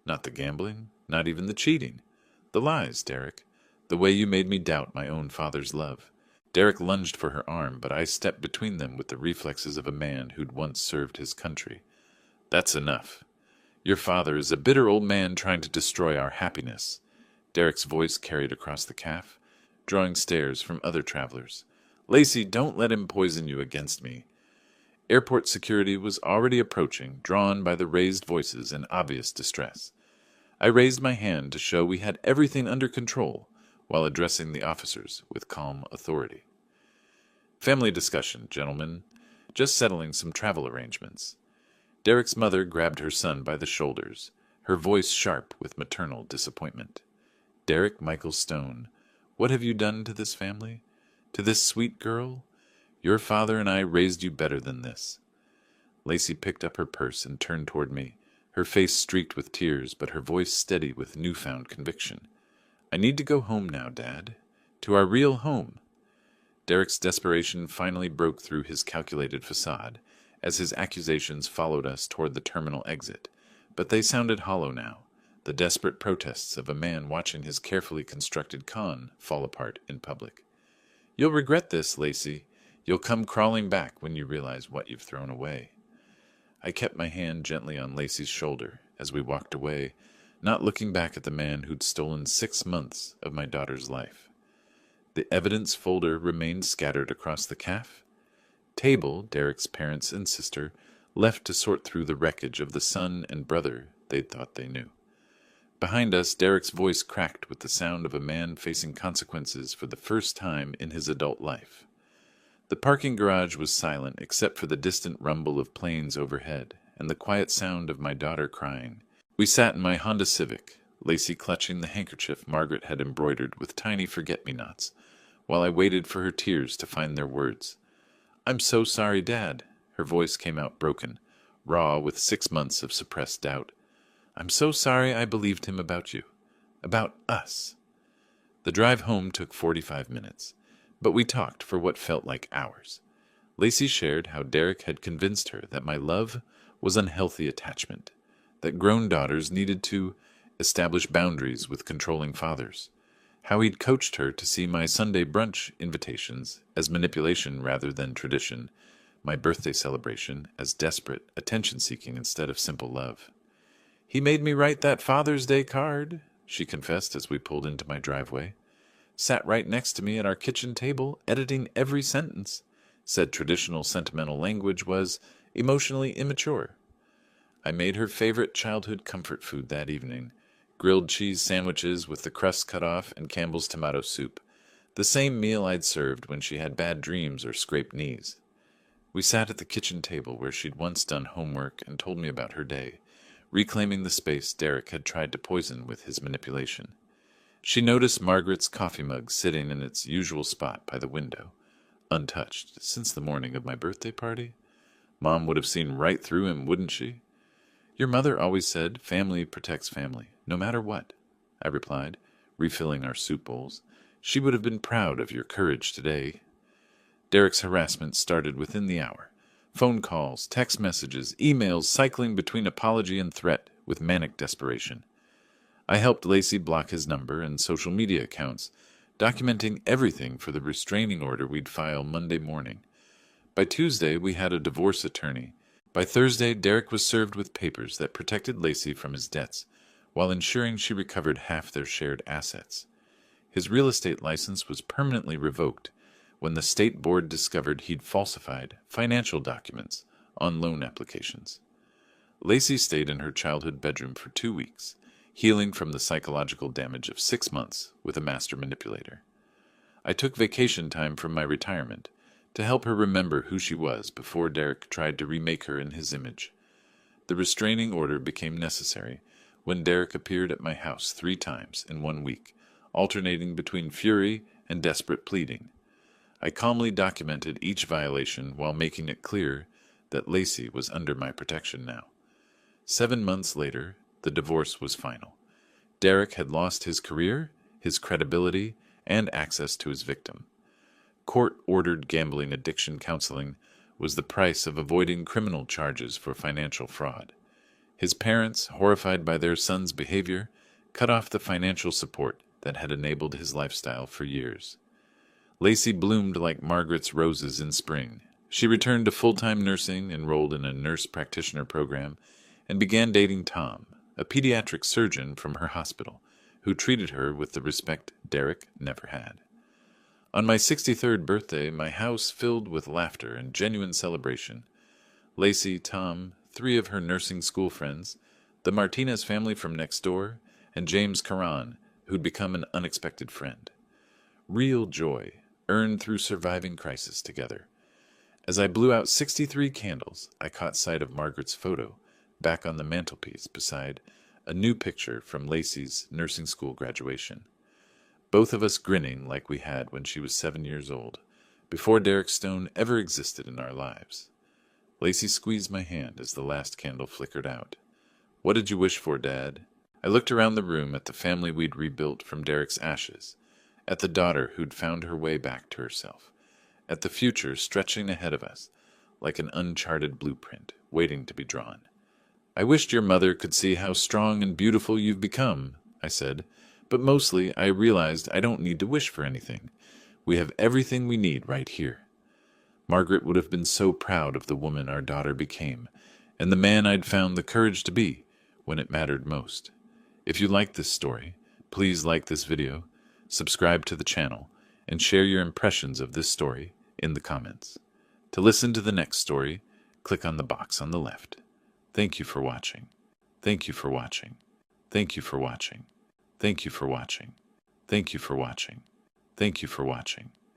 Not the gambling, not even the cheating. The lies, Derek. The way you made me doubt my own father's love. Derek lunged for her arm, but I stepped between them with the reflexes of a man who'd once served his country. That's enough. Your father is a bitter old man trying to destroy our happiness. Derek's voice carried across the calf, drawing stares from other travelers. Lacey, don't let him poison you against me. Airport security was already approaching, drawn by the raised voices in obvious distress. I raised my hand to show we had everything under control, while addressing the officers with calm authority. Family discussion, gentlemen. Just settling some travel arrangements. Derek's mother grabbed her son by the shoulders, her voice sharp with maternal disappointment. Derek Michael Stone, what have you done to this family? To this sweet girl? Your father and I raised you better than this. Lacey picked up her purse and turned toward me, her face streaked with tears, but her voice steady with newfound conviction. I need to go home now, Dad. To our real home. Derek's desperation finally broke through his calculated facade, as his accusations followed us toward the terminal exit, but they sounded hollow now, the desperate protests of a man watching his carefully constructed con fall apart in public. You'll regret this, Lacey. You'll come crawling back when you realize what you've thrown away. I kept my hand gently on Lacey's shoulder as we walked away, not looking back at the man who'd stolen 6 months of my daughter's life. The evidence folder remained scattered across the calf table Derek's parents and sister left to sort through the wreckage of the son and brother they'd thought they knew. Behind us, Derek's voice cracked with the sound of a man facing consequences for the first time in his adult life. The parking garage was silent except for the distant rumble of planes overhead and the quiet sound of my daughter crying. We sat in my Honda Civic, Lacey clutching the handkerchief Margaret had embroidered with tiny forget-me-nots, while I waited for her tears to find their words. I'm so sorry, Dad. Her voice came out broken, raw with 6 months of suppressed doubt. I'm so sorry I believed him about you. About us. The drive home took 45 minutes, but we talked for what felt like hours. Lacey shared how Derek had convinced her that my love was unhealthy attachment, that grown daughters needed to establish boundaries with controlling fathers, how he'd coached her to see my Sunday brunch invitations as manipulation rather than tradition, my birthday celebration as desperate attention-seeking instead of simple love. He made me write that Father's Day card, she confessed as we pulled into my driveway. Sat right next to me at our kitchen table, editing every sentence. Said traditional sentimental language was emotionally immature. I made her favorite childhood comfort food that evening, grilled cheese sandwiches with the crust cut off and Campbell's tomato soup, the same meal I'd served when she had bad dreams or scraped knees. We sat at the kitchen table where she'd once done homework and told me about her day, reclaiming the space Derek had tried to poison with his manipulation. She noticed Margaret's coffee mug sitting in its usual spot by the window, untouched since the morning of my birthday party. Mom would have seen right through him, wouldn't she? Your mother always said family protects family, no matter what, I replied, refilling our soup bowls. She would have been proud of your courage today. Derek's harassment started within the hour. Phone calls, text messages, emails cycling between apology and threat with manic desperation. I helped Lacey block his number and social media accounts, documenting everything for the restraining order we'd file Monday morning. By Tuesday, we had a divorce attorney. By Thursday, Derek was served with papers that protected Lacey from his debts, while ensuring she recovered half their shared assets. His real estate license was permanently revoked when the state board discovered he'd falsified financial documents on loan applications. Lacey stayed in her childhood bedroom for 2 weeks, healing from the psychological damage of 6 months with a master manipulator. I took vacation time from my retirement to help her remember who she was before Derek tried to remake her in his image. The restraining order became necessary when Derek appeared at my house 3 times in 1 week, alternating between fury and desperate pleading. I calmly documented each violation while making it clear that Lacey was under my protection now. 7 months later, the divorce was final. Derek had lost his career, his credibility, and access to his victim. Court-ordered gambling addiction counseling was the price of avoiding criminal charges for financial fraud. His parents, horrified by their son's behavior, cut off the financial support that had enabled his lifestyle for years. Lacey bloomed like Margaret's roses in spring. She returned to full-time nursing, enrolled in a nurse practitioner program, and began dating Tom, a pediatric surgeon from her hospital, who treated her with the respect Derek never had. On my 63rd birthday, my house filled with laughter and genuine celebration. Lacey, Tom, 3 of her nursing school friends, the Martinez family from next door, and James Caron, who'd become an unexpected friend. Real joy, earned through surviving crisis together. As I blew out 63 candles, I caught sight of Margaret's photo, back on the mantelpiece beside a new picture from Lacey's nursing school graduation. Both of us grinning like we had when she was 7 years old, before Derek Stone ever existed in our lives. Lacey squeezed my hand as the last candle flickered out. What did you wish for, Dad? I looked around the room at the family we'd rebuilt from Derek's ashes, at the daughter who'd found her way back to herself, at the future stretching ahead of us like an uncharted blueprint waiting to be drawn. I wished your mother could see how strong and beautiful you've become, I said, but mostly I realized I don't need to wish for anything. We have everything we need right here. Margaret would have been so proud of the woman our daughter became, and the man I'd found the courage to be when it mattered most. If you like this story, please like this video, subscribe to the channel, and share your impressions of this story in the comments. To listen to the next story, click on the box on the left. Thank you for watching. Thank you for watching. Thank you for watching. Thank you for watching. Thank you for watching. Thank you for watching.